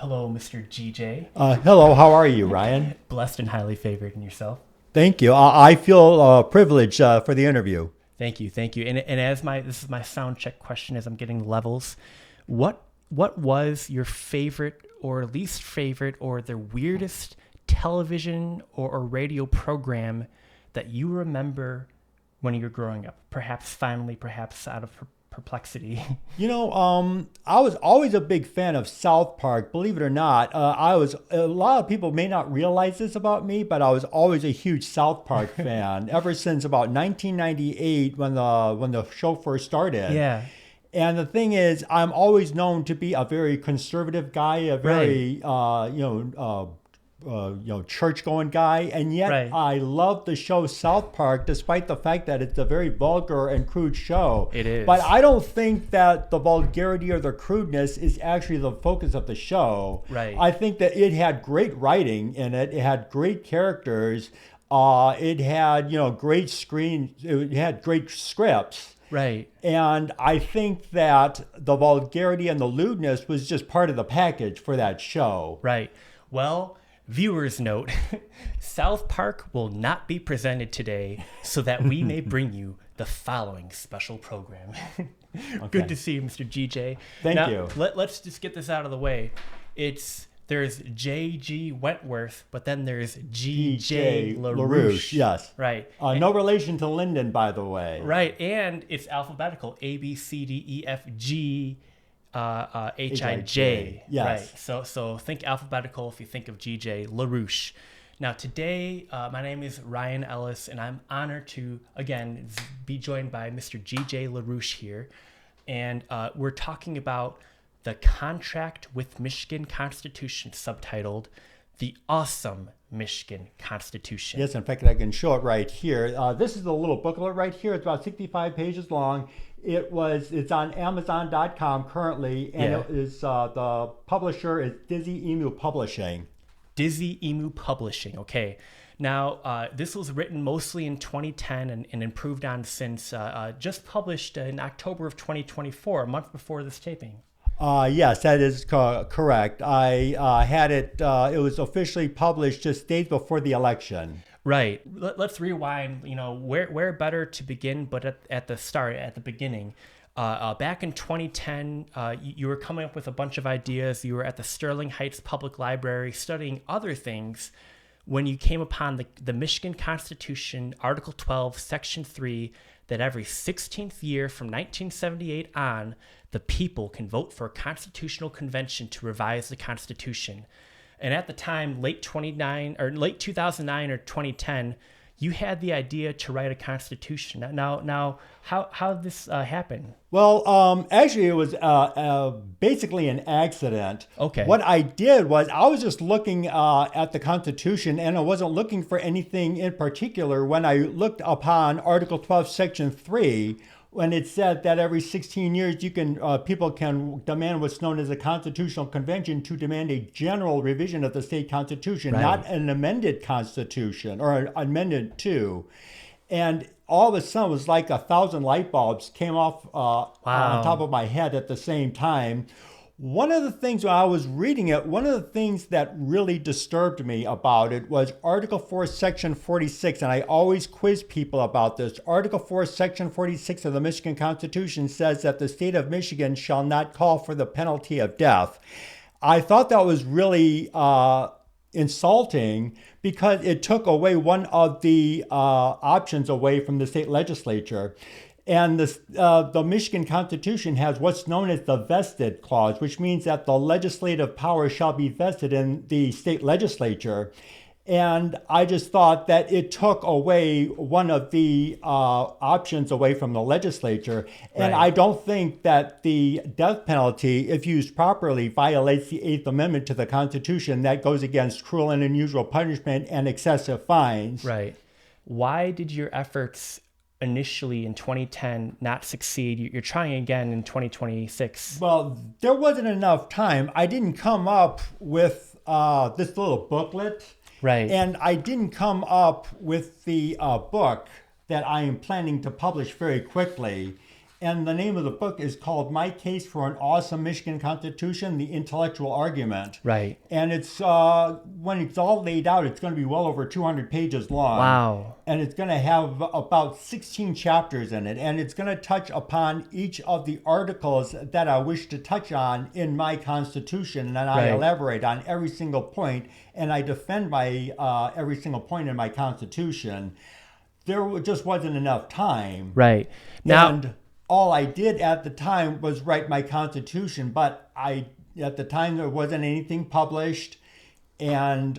Hello, Mr. GJ. Hello, how are you, Ryan? Blessed and highly favored in yourself. Thank you. I feel privileged for the interview. Thank you. And as this is my sound check question as I'm getting levels, what was your favorite or least favorite or the weirdest television or radio program that you remember when you were growing up? Perhaps finally, perhaps out of perplexity. I was always a big fan of South Park, believe it or not. A lot of people may not realize this about me, but I was always a huge South Park fan ever since about 1998 when the show first started. Yeah. And the thing is, I'm always known to be a very conservative guy, a very church-going guy, and yet I love the show South Park, despite the fact that it's a very vulgar and crude show. It is. But I don't think that the vulgarity or the crudeness is actually the focus of the show. Right. I think that it had great writing in it. It had great characters. It had great It had great scripts. Right. And I think that the vulgarity and the lewdness was just part of the package for that show. Right. Well, viewers note, South Park will not be presented today so that we may bring you the following special program. Okay. Good to see you, Mr. GJ. Thank you. Let's just get this out of the way. There's J.G. Wentworth, but then there's G.J. LaRouche. Yes. Right. No relation to Lyndon, by the way. Right. And it's alphabetical. A, B, C, D, E, F, G, H, I, J. Yes. Right. So think alphabetical if you think of G.J. LaRouche. Now, today, my name is Ryan Ellis, and I'm honored to, again, be joined by Mr. G.J. LaRouche here. And we're talking about the Contract with Michigan Constitution, subtitled The Awesome Michigan Constitution. Yes, in fact, I can show it right here. This is a little booklet right here. It's about 65 pages long. It's on Amazon.com currently, and it is the publisher is Dizzy Emu Publishing. Dizzy Emu Publishing, okay. Now, this was written mostly in 2010 and improved on since, just published in October of 2024, a month before this taping. Yes, that is correct. I had it, it was officially published just days before the election. Right. Let's rewind, where better to begin but at the start, at the beginning. Back in 2010, you were coming up with a bunch of ideas. You were at the Sterling Heights Public Library studying other things when you came upon the Michigan Constitution, Article 12, Section 3, that every 16th year from 1978 on, the people can vote for a constitutional convention to revise the Constitution. And at the time, late 2009 or 2010, you had the idea to write a constitution. Now, how did this happen? Well, actually, it was basically an accident. Okay. What I did was I was just looking at the Constitution, and I wasn't looking for anything in particular when I looked upon Article 12, Section 3, when it said that every 16 years people can demand what's known as a constitutional convention to demand a general revision of the state constitution, not an amended constitution or an amendment to. And all of a sudden, it was like 1,000 light bulbs came off on top of my head at the same time. One of the things when I was reading it, one of the things that really disturbed me about it was Article 4, Section 46, and I always quiz people about this. Article 4, Section 46 of the Michigan Constitution says that the state of Michigan shall not call for the penalty of death. I thought that was really insulting because it took away one of the options away from the state legislature. And the Michigan Constitution has what's known as the vested clause, which means that the legislative power shall be vested in the state legislature. And I just thought that it took away one of the options away from the legislature. And I don't think that the death penalty, if used properly, violates the 8th Amendment to the Constitution. That goes against cruel and unusual punishment and excessive fines. Right. Why did your efforts initially in 2010 not succeed? You're trying again in 2026. Well, there wasn't enough time. I didn't come up with this little booklet. Right. And I didn't come up with the book that I am planning to publish very quickly. And the name of the book is called My Case for an Awesome Michigan Constitution, The Intellectual Argument. Right. And it's when it's all laid out, it's going to be well over 200 pages long. Wow. And it's going to have about 16 chapters in it. And it's going to touch upon each of the articles that I wish to touch on in my Constitution. And I elaborate on every single point. And I defend my every single point in my Constitution. There just wasn't enough time. Right. Now, and all I did at the time was write my Constitution, but at the time there wasn't anything published, and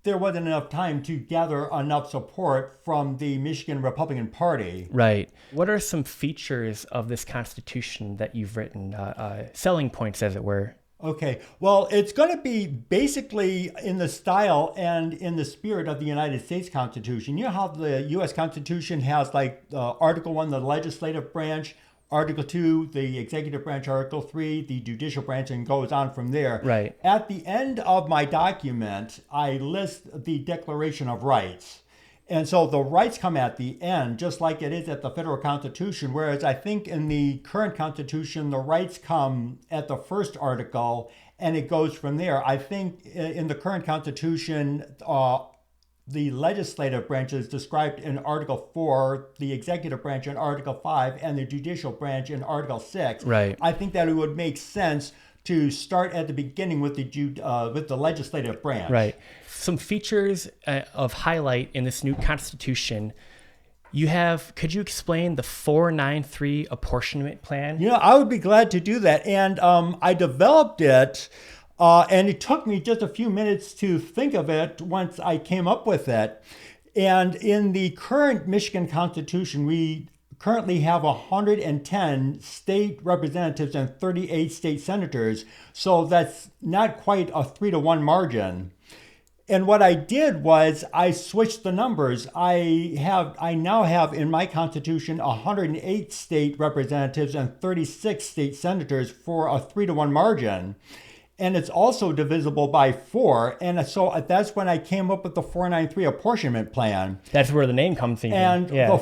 there wasn't enough time to gather enough support from the Michigan Republican Party. Right. What are some features of this Constitution that you've written, selling points, as it were? Okay, well, it's going to be basically in the style and in the spirit of the United States Constitution. You know how the U.S. Constitution has like Article 1, the legislative branch, Article 2, the executive branch, Article 3, the judicial branch, and goes on from there. Right. At the end of my document, I list the Declaration of Rights. And so the rights come at the end, just like it is at the federal Constitution, whereas I think in the current Constitution, the rights come at the first article, and it goes from there. I think in the current Constitution, the legislative branch is described in Article 4, the executive branch in Article 5, and the judicial branch in Article 6. Right. I think that it would make sense to start at the beginning with the legislative branch. Right. Some features of highlight in this new Constitution. Could you explain the 493 apportionment plan? You know, I would be glad to do that. And I developed it, and it took me just a few minutes to think of it once I came up with it. And in the current Michigan Constitution, we currently have 110 state representatives and 38 state senators. So that's not quite a 3-to-1 margin. And what I did was I switched the numbers. I now have in my Constitution 108 state representatives and 36 state senators for a 3-to-1 margin. And it's also divisible by 4. And so that's when I came up with the 493 apportionment plan. That's where the name comes in. And the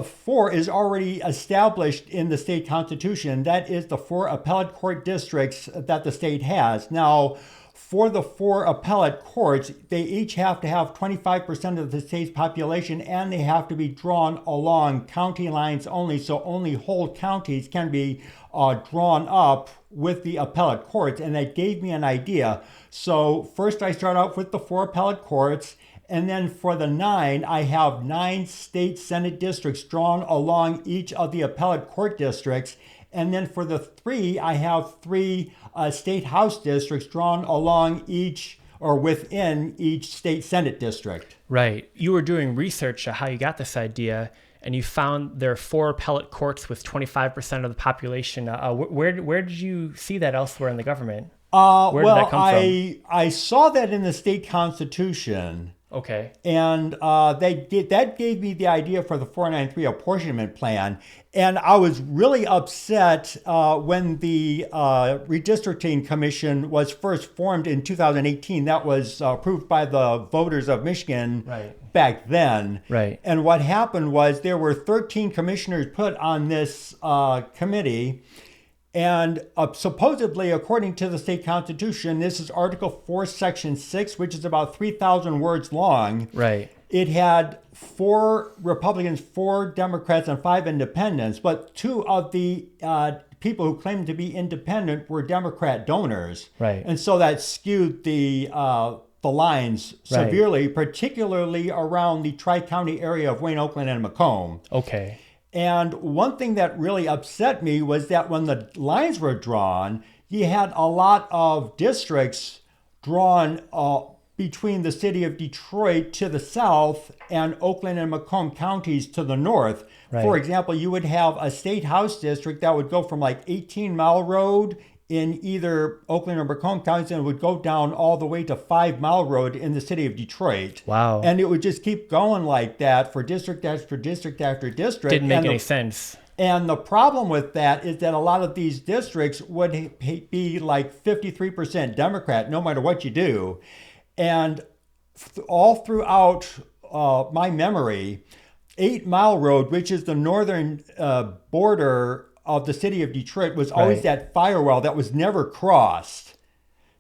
4 is already established in the state constitution. That is the 4 appellate court districts that the state has. Now, for the 4 appellate courts, they each have to have 25% of the state's population, and they have to be drawn along county lines only. So only whole counties can be drawn up with the appellate courts, and that gave me an idea. So first I start out with the 4 appellate courts, and then for the 9, I have 9 state senate districts drawn along each of the appellate court districts. And then for the 3, I have 3 state house districts drawn along each or within each state senate district. Right. You were doing research on how you got this idea, and you found there are 4 appellate courts with 25% of the population. Where did you see that elsewhere in the government? Where did that come from? I saw that in the state constitution. Okay. And that gave me the idea for the 493 apportionment plan. And I was really upset when the redistricting commission was first formed in 2018. That was approved by the voters of Michigan back then. Right. And what happened was there were 13 commissioners put on this committee. And supposedly, according to the state constitution, this is Article 4, Section 6, which is about 3,000 words long. Right. It had 4 Republicans, 4 Democrats, and 5 independents. But 2 of the people who claimed to be independent were Democrat donors. Right. And so that skewed the lines severely, particularly around the Tri-County area of Wayne, Oakland, and Macomb. Okay. And one thing that really upset me was that when the lines were drawn, you had a lot of districts drawn between the city of Detroit to the south and Oakland and Macomb counties to the north. Right. For example, you would have a state house district that would go from like 18 Mile Road in either Oakland or Macomb counties, and it would go down all the way to 5 Mile Road in the city of Detroit. Wow. And it would just keep going like that for district after district after district. Didn't make any sense. And the problem with that is that a lot of these districts would be like 53% Democrat, no matter what you do. And all throughout my memory, 8 Mile Road, which is the northern border of the city of Detroit, was always Right. that firewall that was never crossed.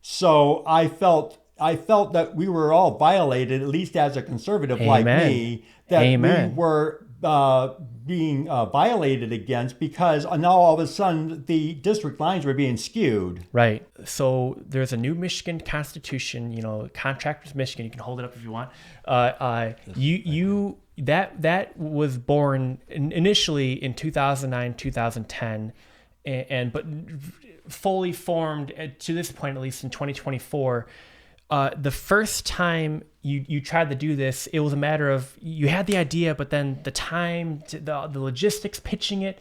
So I felt that we were all violated, at least as a conservative like Amen. me, that Amen. we were being violated against, because now all of a sudden the district lines were being skewed. Right. So there's a new Michigan Constitution. Contract with Michigan. You can hold it up if you want. That was born initially in 2009, 2010, but fully formed to this point, at least in 2024. The first time you tried to do this, it was a matter of you had the idea, but then the time, the logistics, pitching it,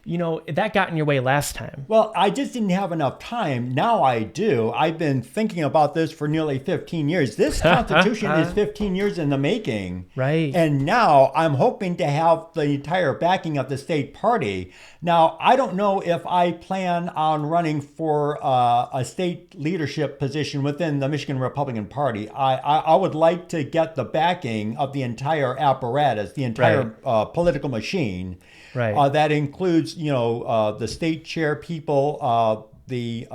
that got in your way last time. Well, I just didn't have enough time. Now I do. I've been thinking about this for nearly 15 years. This Constitution is 15 years in the making. Right. And now I'm hoping to have the entire backing of the state party. Now, I don't know if I plan on running for a state leadership position within the Michigan Republican Party. I would like to get the backing of the entire apparatus, the entire political machine. Right. That includes, the state chair people, the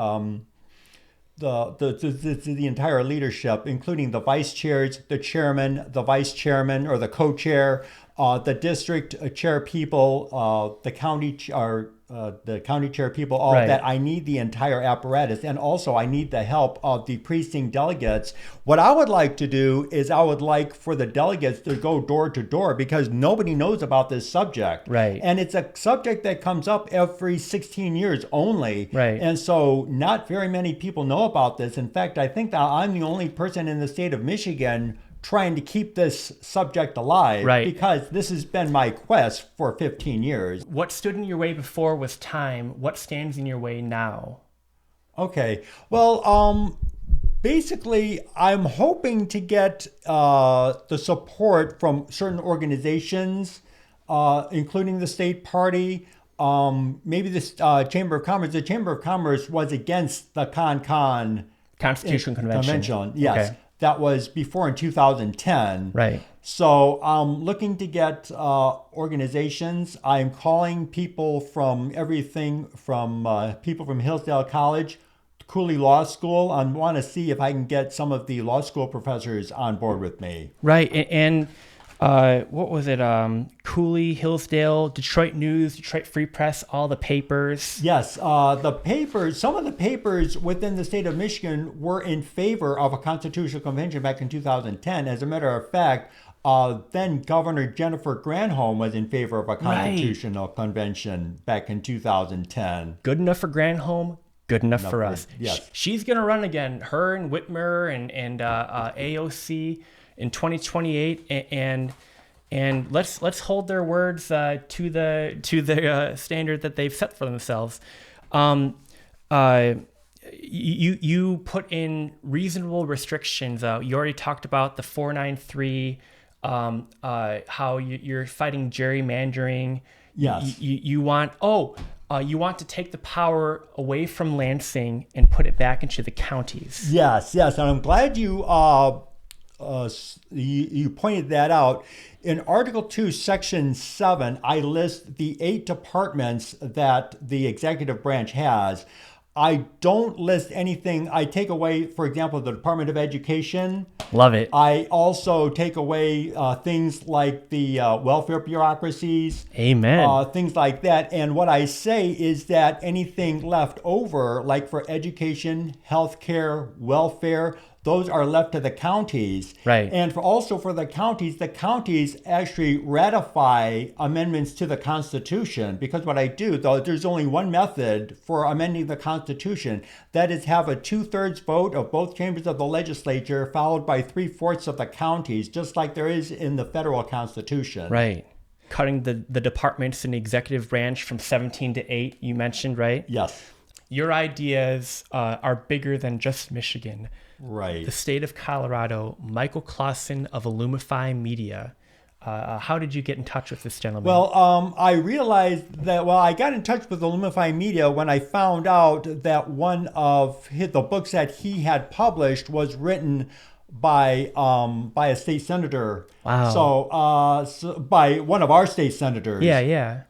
entire leadership, including the vice chairs, the chairman, the vice chairman, or the co-chair, the district chair people, the county chair people, all of that. I need the entire apparatus, and also I need the help of the precinct delegates. What I would like to do is I would like for the delegates to go door to door, because nobody knows about this subject. Right. And it's a subject that comes up every 16 years only. Right. And so not very many people know about this. In fact, I think that I'm the only person in the state of Michigan trying to keep this subject alive, right, because this has been my quest for 15 years. What stood in your way before was time. What stands in your way now? Okay. Well, basically, I'm hoping to get the support from certain organizations, including the state party, maybe the Chamber of Commerce. The Chamber of Commerce was against the Constitution Convention. Yes. Okay. That was before in 2010. Right. So I'm looking to get organizations. I'm calling people from everything from people from Hillsdale College, Cooley Law School. I want to see if I can get some of the law school professors on board with me. Right. And what was it? Cooley, Hillsdale, Detroit News, Detroit Free Press, all the papers. Yes, the papers, some of the papers within the state of Michigan were in favor of a constitutional convention back in 2010. As a matter of fact, then Governor Jennifer Granholm was in favor of a constitutional convention back in 2010. Good enough for Granholm, good enough for us. Yes. She's going to run again, her and Whitmer and AOC in 2028, and let's hold their words to the standard that they've set for themselves. You put in reasonable restrictions. You already talked about the 493, how you're fighting gerrymandering. Yes. You want to take the power away from Lansing and put it back into the counties. Yes, and I'm glad you pointed that out. In Article 2, Section 7, I list the 8 departments that the executive branch has. I don't list anything. I take away, for example, the Department of Education. Love it. I also take away things like the welfare bureaucracies. Amen. Things like that. And what I say is that anything left over, like for education, healthcare, welfare, those are left to the counties. Right. And also for the counties actually ratify amendments to the Constitution, because what I do, though, there's only one method for amending the Constitution. That is have a 2/3 vote of both chambers of the legislature followed by 3/4 of the counties, just like there is in the federal Constitution. Right. Cutting the departments in the executive branch from 17 to 8, you mentioned, right? Yes. Your ideas are bigger than just Michigan. Right. The state of Colorado, Michael Clausen of Illumify Media. How did you get in touch with this gentleman? Well, I realized that, I got in touch with Illumify Media when I found out that one of the books that he had published was written by a state senator. Wow. So by one of our state senators. Yeah, yeah.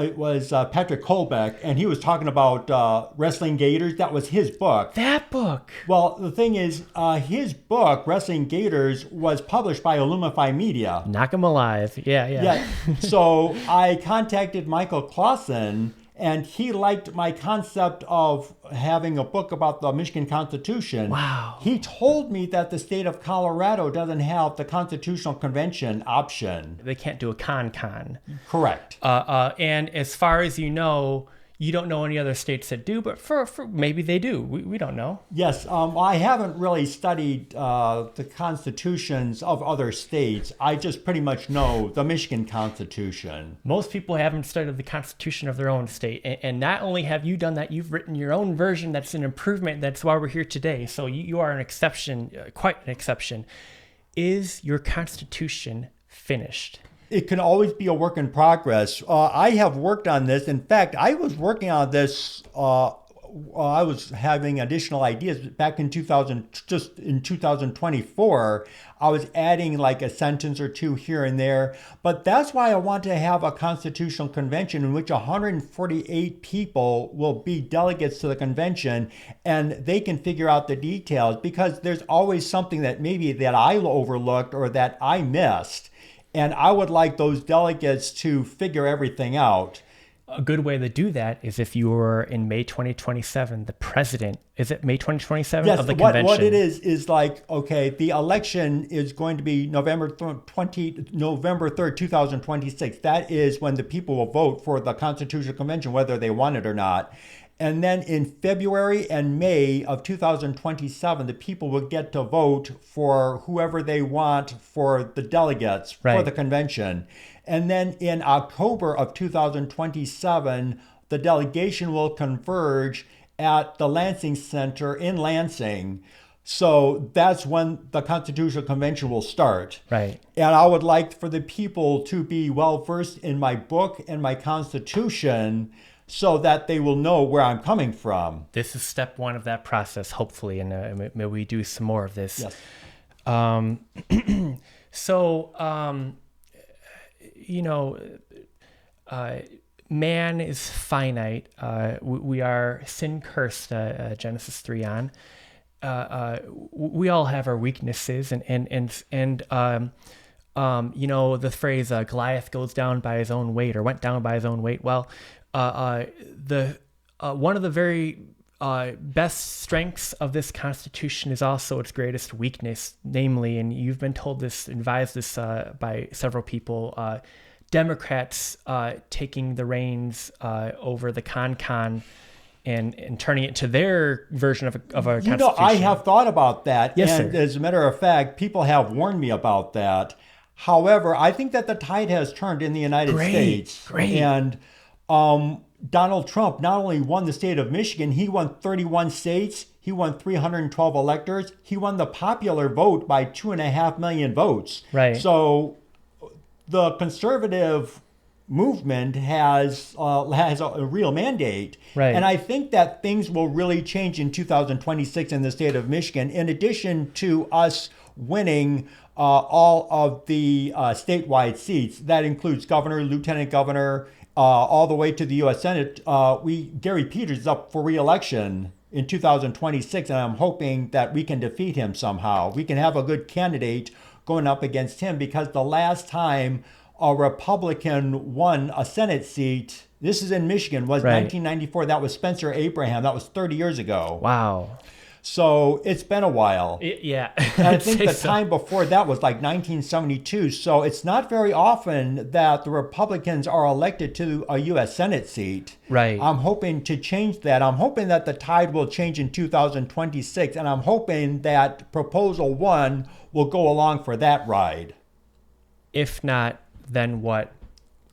It was Patrick Colbeck, and he was talking about Wrestling Gators. That was his book. That book. Well, the thing is, his book, Wrestling Gators, was published by Illumify Media. Knock 'em alive. Yeah, yeah. Yeah. So I contacted Michael Clausen, and he liked my concept of having a book about the Michigan Constitution. Wow. He told me that the state of Colorado doesn't have the Constitutional Convention option. They can't do a con. Correct. And as far as you know, you don't know any other states that do, but for maybe they do. We don't know. Yes, I haven't really studied the constitutions of other states. I just pretty much know the Michigan Constitution. Most people haven't studied the constitution of their own state. And not only have you done that, you've written your own version that's an improvement. That's why we're here today. So you are an exception, quite an exception. Is your constitution finished? It can always be a work in progress. I have worked on this. In fact, I was working on this. I was having additional ideas back in 2024. I was adding like a sentence or two here and there. But that's why I want to have a constitutional convention in which 148 people will be delegates to the convention, and they can figure out the details, because there's always something that maybe that I overlooked or that I missed. And I would like those delegates to figure everything out. A good way to do that is if you were in May 2027, the president, is it May 2027 yes, of the convention? What it is like, okay, the election is going to be November 3rd, 2026. That is when the people will vote for the Constitutional Convention, whether they want it or not. And then in February and May of 2027, the people will get to vote for whoever they want for the delegates for the convention. And then in October of 2027, the delegation will converge at the Lansing Center in Lansing. So that's when the Constitutional Convention will start. Right. And I would like for the people to be well versed in my book and my Constitution, so that they will know where I'm coming from. This is step one of that process, hopefully, and may we do some more of this. Yes. Man is finite. We are sin-cursed, Genesis 3 on. We all have our weaknesses, and the phrase Goliath goes down by his own weight, or went down by his own weight. Well, one of the very best strengths of this Constitution is also its greatest weakness, namely, and you've been told this, advised this by several people, Democrats taking the reins over the con and turning it to their version of a Constitution. You know, I have thought about that. Yes, and sir. As a matter of fact, people have warned me about that. However, I think that the tide has turned in the United States. Great. And Donald Trump not only won the state of Michigan, he won 31 states. He won 312 electors. He won the popular vote by 2.5 million votes. Right. So the conservative movement has a real mandate. Right. And I think that things will really change in 2026 in the state of Michigan, in addition to us winning all of the statewide seats. That includes governor, lieutenant governor, all the way to the U.S. Senate. Gary Peters is up for re-election in 2026, and I'm hoping that we can defeat him somehow. We can have a good candidate going up against him, because the last time a Republican won a Senate seat, this is in Michigan, was 1994. That was Spencer Abraham. That was 30 years ago. Wow. So it's been a while. Yeah. And I think the time before that was like 1972. So it's not very often that the Republicans are elected to a U.S. Senate seat. Right. I'm hoping to change that. I'm hoping that the tide will change in 2026. And I'm hoping that Proposal 1 will go along for that ride. If not, then what?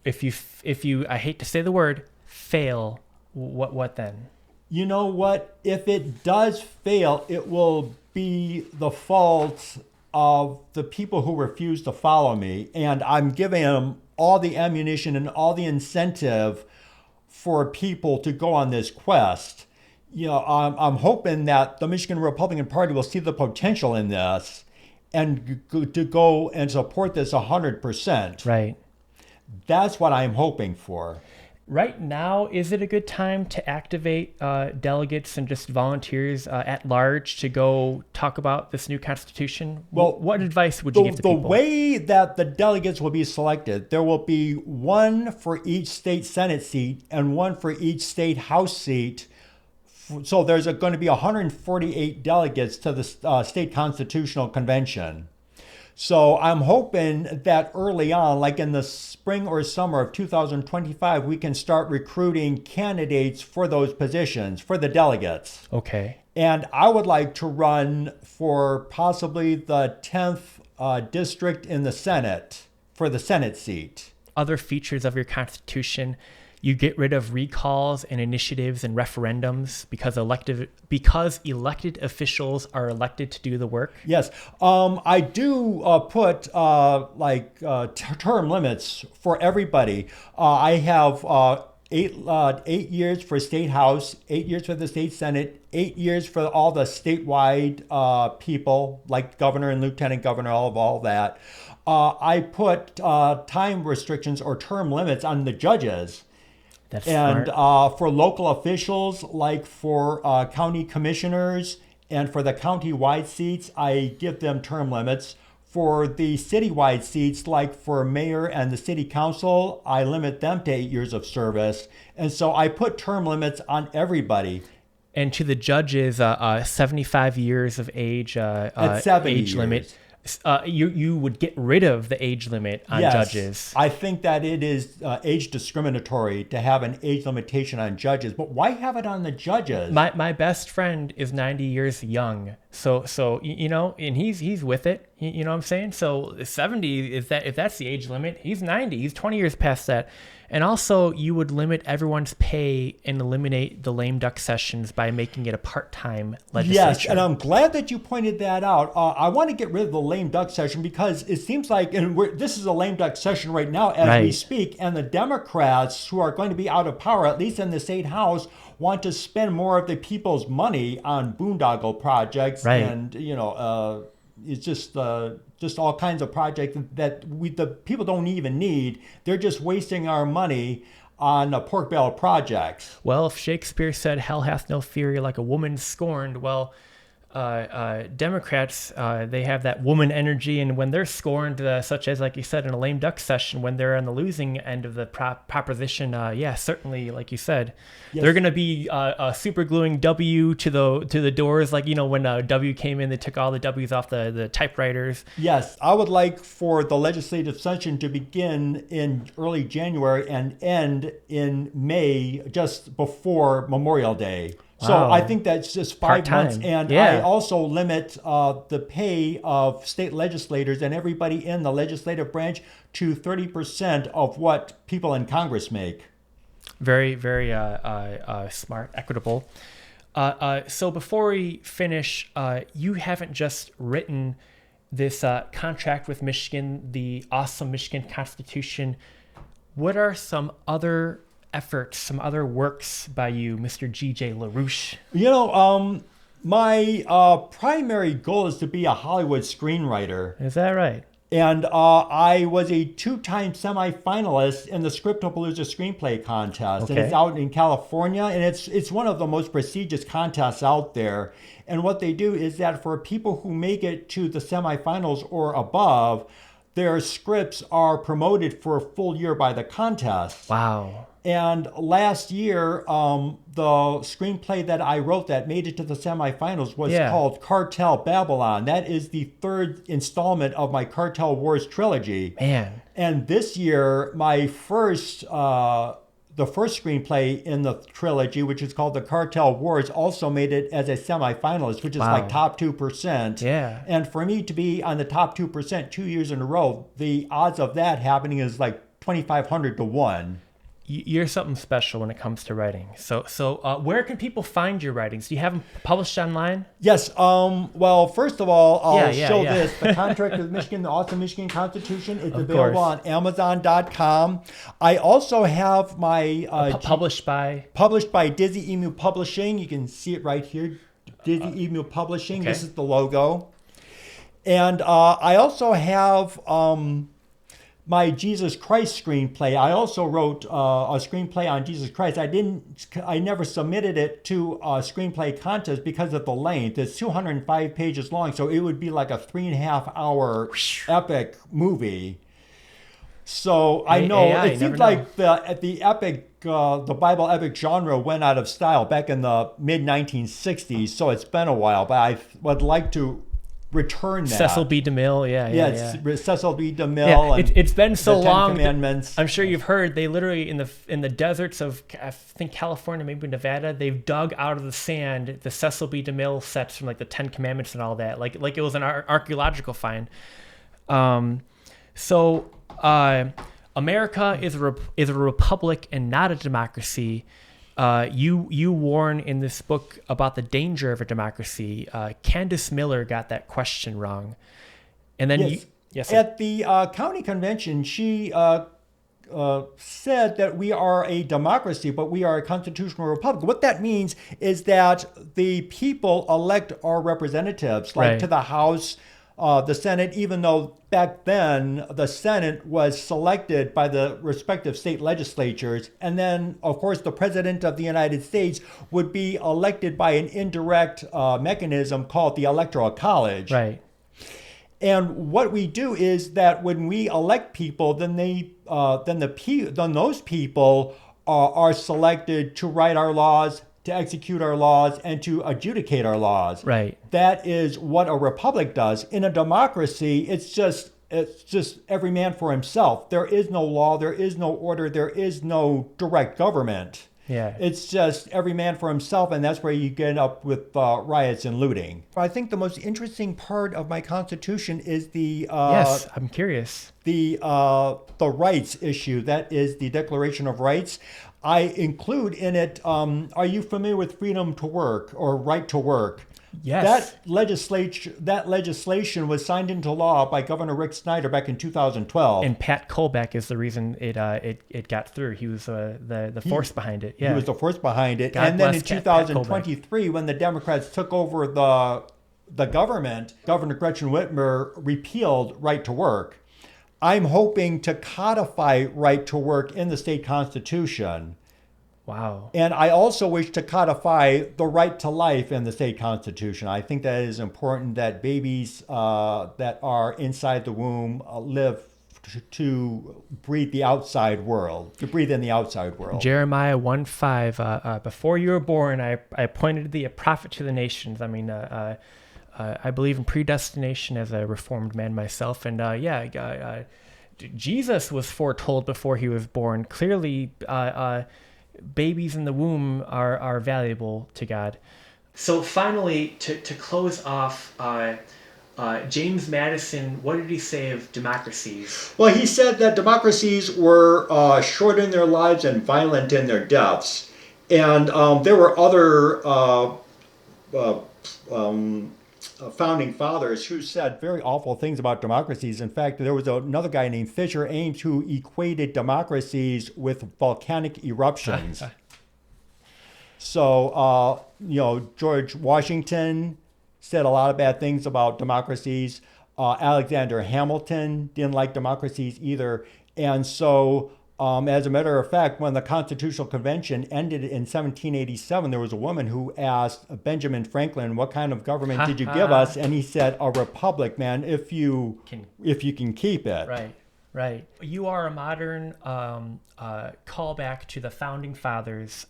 If you, I hate to say the word, fail, what then? You know what? If it does fail, it will be the fault of the people who refuse to follow me. And I'm giving them all the ammunition and all the incentive for people to go on this quest. You know, I'm hoping that the Michigan Republican Party will see the potential in this. and to go and support this 100%. Right. That's what I'm hoping for. Right now, is it a good time to activate delegates and just volunteers at large to go talk about this new constitution? Well, what advice would you give to people? The way that the delegates will be selected, there will be one for each state Senate seat and one for each state House seat. So there's going to be 148 delegates to the state constitutional convention. So I'm hoping that early on, like in the spring or summer of 2025, we can start recruiting candidates for those positions, for the delegates. Okay. And I would like to run for possibly the 10th district in the Senate, for the Senate seat. Other features of your Constitution, you get rid of recalls and initiatives and referendums because elected officials are elected to do the work. Yes. I do put term limits for everybody. I have 8 years for state house, 8 years for the state senate, 8 years for all the statewide people like governor and lieutenant governor, all that. I put time restrictions or term limits on the judges. That's and smart. For local officials, like for county commissioners and for the county-wide seats, I give them term limits. For the citywide seats, like for mayor and the city council, I limit them to 8 years of service. And so I put term limits on everybody. And to the judges, 75 years of age, At 70 age years. limit. You would get rid of the age limit on Yes, judges. I think that it is age discriminatory to have an age limitation on judges, but why have it on the judges? My best friend is 90 years young, so you know, and he's with it. You know what I'm saying? So 70 if that's the age limit, he's 90. He's 20 years past that. And also, you would limit everyone's pay and eliminate the lame duck sessions by making it a part-time legislature. Yes, and I'm glad that you pointed that out. I want to get rid of the lame duck session because it seems like, this is a lame duck session right now as we speak, and the Democrats who are going to be out of power, at least in the state house, want to spend more of the people's money on boondoggle projects, and it's just all kinds of projects that the people don't even need. They're just wasting our money on pork barrel projects. Well, if Shakespeare said, "Hell hath no fury like a woman scorned," well, Democrats, they have that woman energy, and when they're scorned, such as, like you said, in a lame duck session, when they're on the losing end of the proposition, certainly, like you said, they're going to be super gluing W to the doors, like, when W came in, they took all the W's off the typewriters. Yes, I would like for the legislative session to begin in early January and end in May, just before Memorial Day. So Wow. I think that's just 5 months. And I also limit the pay of state legislators and everybody in the legislative branch to 30% of what people in Congress make. Very, very smart, equitable. So before we finish, you haven't just written this contract with Michigan, the awesome Michigan Constitution. What are some other efforts, some other works by you, Mr. G.J. LaRouche? My primary goal is to be a Hollywood screenwriter. Is that right? And I was a 2-time semifinalist in the Scriptapalooza Screenplay Contest. And it's out in California, and it's one of the most prestigious contests out there. And what they do is that for people who make it to the semifinals or above, their scripts are promoted for a full year by the contest. Wow. And last year, the screenplay that I wrote that made it to the semifinals was called Cartel Babylon. That is the 3rd installment of my Cartel Wars trilogy. Man. And this year, the first screenplay in the trilogy, which is called The Cartel Wars, also made it as a semifinalist, which is like top 2%. Yeah. And for me to be on the top 2% 2 years in a row, the odds of that happening is like 2,500 to 1. You're something special when it comes to writing. So where can people find your writings? Do you have them published online? Yes. Well, first of all, I'll show this. The Contract with Michigan, the Awesome Michigan Constitution. It's available on Amazon.com. I also have my... published by Dizzy Emu Publishing. You can see it right here. Dizzy Emu Publishing. This is the logo. And I also have my Jesus Christ screenplay. I also wrote a screenplay on Jesus Christ. I never submitted it to a screenplay contest because of the length. It's 205 pages long, so it would be like a 3.5-hour epic movie. So I know AI, it seems like the epic, the Bible epic genre went out of style back in the mid 1960s. So it's been a while, but I would like to return that. Cecil B. DeMille, yeah. Cecil B. DeMille. Yeah, and it's been so the Ten long. Commandments. I'm sure you've heard they literally in the deserts of, I think, California, maybe Nevada, they've dug out of the sand the Cecil B. DeMille sets from like the Ten Commandments and all that, like it was an archaeological find. America is a republic and not a democracy. You warn in this book about the danger of a democracy. Candace Miller got that question wrong. And then yes. At the county convention, she said that we are a democracy, but we are a constitutional republic. What that means is that the people elect our representatives, like to the House, the Senate, even though back then the Senate was selected by the respective state legislatures. And then, of course, the President of the United States would be elected by an indirect mechanism called the Electoral College. Right. And what we do is that when we elect people, then those people are selected to write our laws, to execute our laws, and to adjudicate our laws. Right. That is what a republic does. In a democracy, it's just every man for himself. There is no law, there is no order, there is no direct government. Yeah. It's just every man for himself, and that's where you get up with riots and looting. I think the most interesting part of my Constitution is the yes, I'm curious. The rights issue. That is the Declaration of Rights. I include in it. Are you familiar with freedom to work or right to work? Yes. That legislation was signed into law by Governor Rick Snyder back in 2012. And Pat Colbeck is the reason it got through. He was the force behind it. Yeah. He was the force behind it. God and then in bless 2023, when the Democrats took over the government, Governor Gretchen Whitmer repealed right to work. I'm hoping to codify right to work in the state constitution. Wow. And I also wish to codify the right to life in the state constitution. I think that it is important that babies that are inside the womb live to breathe the outside world, to breathe in the outside world. Jeremiah 1:5. Before you were born, I appointed thee a prophet to the nations. I mean, I believe in predestination as a reformed man myself. And Jesus was foretold before he was born. Clearly, babies in the womb are valuable to God. So finally, to close off, James Madison, what did he say of democracies? Well, he said that democracies were short in their lives and violent in their deaths. And there were other founding fathers who said very awful things about democracies. In fact, there was another guy named Fisher Ames who equated democracies with volcanic eruptions. So, George Washington said a lot of bad things about democracies. Alexander Hamilton didn't like democracies either. And so, as a matter of fact, when the Constitutional Convention ended in 1787, there was a woman who asked Benjamin Franklin, "What kind of government did you give us?" And he said, "A republic, man, if you can keep it." Right. You are a modern callback to the founding fathers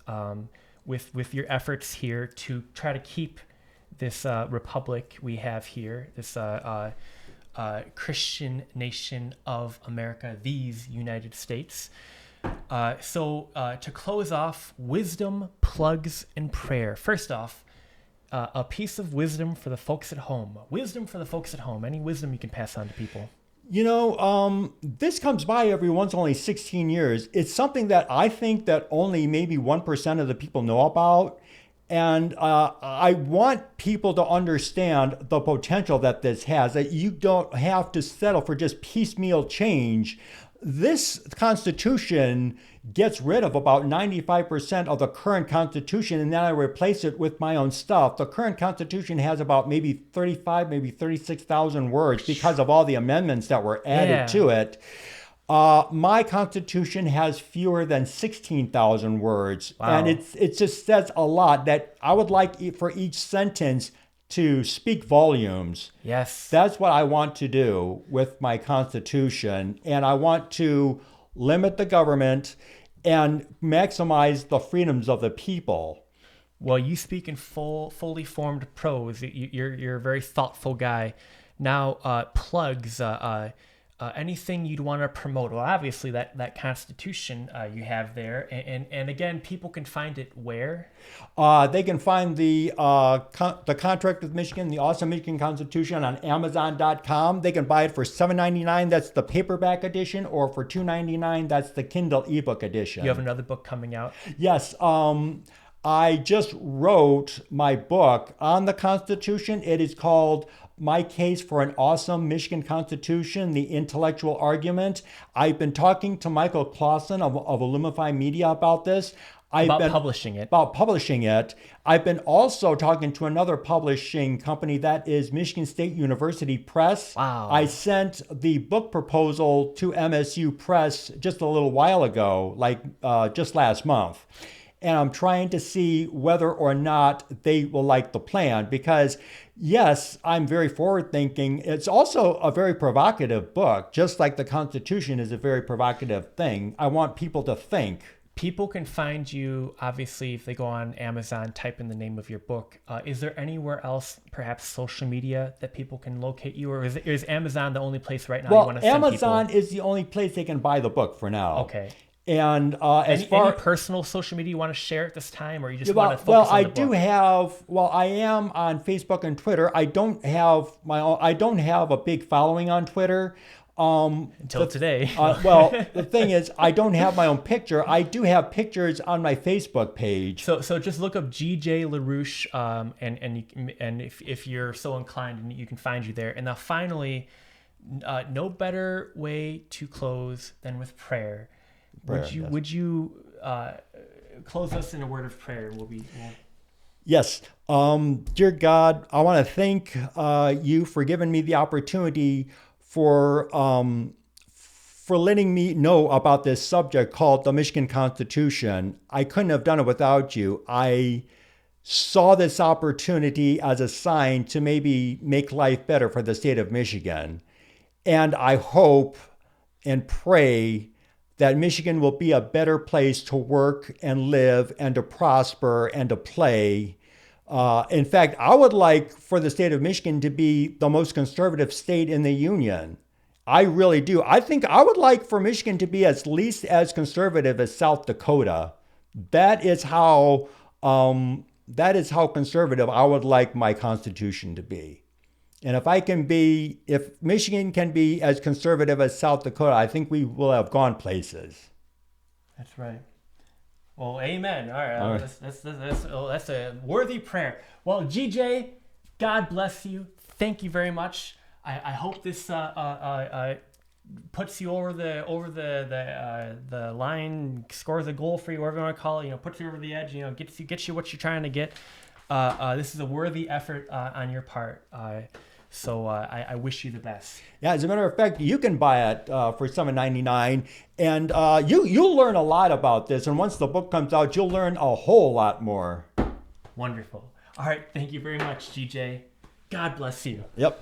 with your efforts here to try to keep this republic we have here, this Christian nation of America, these United States. So to close off, wisdom, plugs, and prayer. First off, a piece of wisdom for the folks at home. Wisdom for the folks at home. Any wisdom you can pass on to people? This comes by every once only 16 years. It's something that I think that only maybe 1% of the people know about. And I want people to understand the potential that this has, that you don't have to settle for just piecemeal change. this Constitution gets rid of about 95% of the current Constitution, and then I replace it with my own stuff. The current Constitution has about maybe 35, maybe 36,000 words because of all the amendments that were added to it. My Constitution has fewer than 16,000 words. Wow. And it just says a lot that I would like for each sentence to speak volumes. Yes. That's what I want to do with my Constitution. And I want to limit the government and maximize the freedoms of the people. Well, you speak in fully formed prose. You're a very thoughtful guy. Now, plugs, anything you'd want to promote. Well, obviously that Constitution you have there, and again, people can find it where? They can find the Contract with Michigan, the Awesome Michigan Constitution on Amazon.com. They can buy it for $7.99. That's the paperback edition, or for $2.99. That's the Kindle ebook edition. You have another book coming out? Yes. I just wrote my book on the Constitution. It is called My Case for an Awesome Michigan Constitution, The Intellectual Argument. I've been talking to Michael Clausen of Illumify Media about this. About publishing it. I've been also talking to another publishing company, that is Michigan State University Press. Wow. I sent the book proposal to MSU Press just a little while ago, just last month. And I'm trying to see whether or not they will like the plan, because yes, I'm very forward thinking. It's also a very provocative book, just like the Constitution is a very provocative thing. I want people to think. People can find you, obviously, if they go on Amazon, type in the name of your book. Is there anywhere else, perhaps social media, that people can locate you? Or is Amazon the only place right now you want to send people? Amazon is the only place they can buy the book for now. Okay. And any personal social media you want to share at this time, or you just want to focus on the book? I am on Facebook and Twitter. I don't have a big following on Twitter. Until today. The thing is, I don't have my own picture. I do have pictures on my Facebook page. So just look up GJ LaRouche, and if you're so inclined, you can find you there. And now finally, no better way to close than with prayer. Would you close us in a word of prayer? Yes. Dear God, I want to thank you for giving me the opportunity for letting me know about this subject called the Michigan Constitution. I couldn't have done it without you. I saw this opportunity as a sign to maybe make life better for the state of Michigan. And I hope and pray that Michigan will be a better place to work and live and to prosper and to play. In fact, I would like for the state of Michigan to be the most conservative state in the union. I really do. I think I would like for Michigan to be at least as conservative as South Dakota. That is how conservative I would like my Constitution to be. And if Michigan can be as conservative as South Dakota, I think we will have gone places. That's right. Well, amen. All right. That's a worthy prayer. Well, GJ, God bless you. Thank you very much. I hope this puts you over the line, scores a goal for you, whatever you want to call it. Puts you over the edge. Gets you what you're trying to get. This is a worthy effort on your part. So I wish you the best. Yeah, as a matter of fact, you can buy it for $7.99, and you'll learn a lot about this. And once the book comes out, you'll learn a whole lot more. Wonderful. All right, thank you very much, GJ. God bless you. Yep.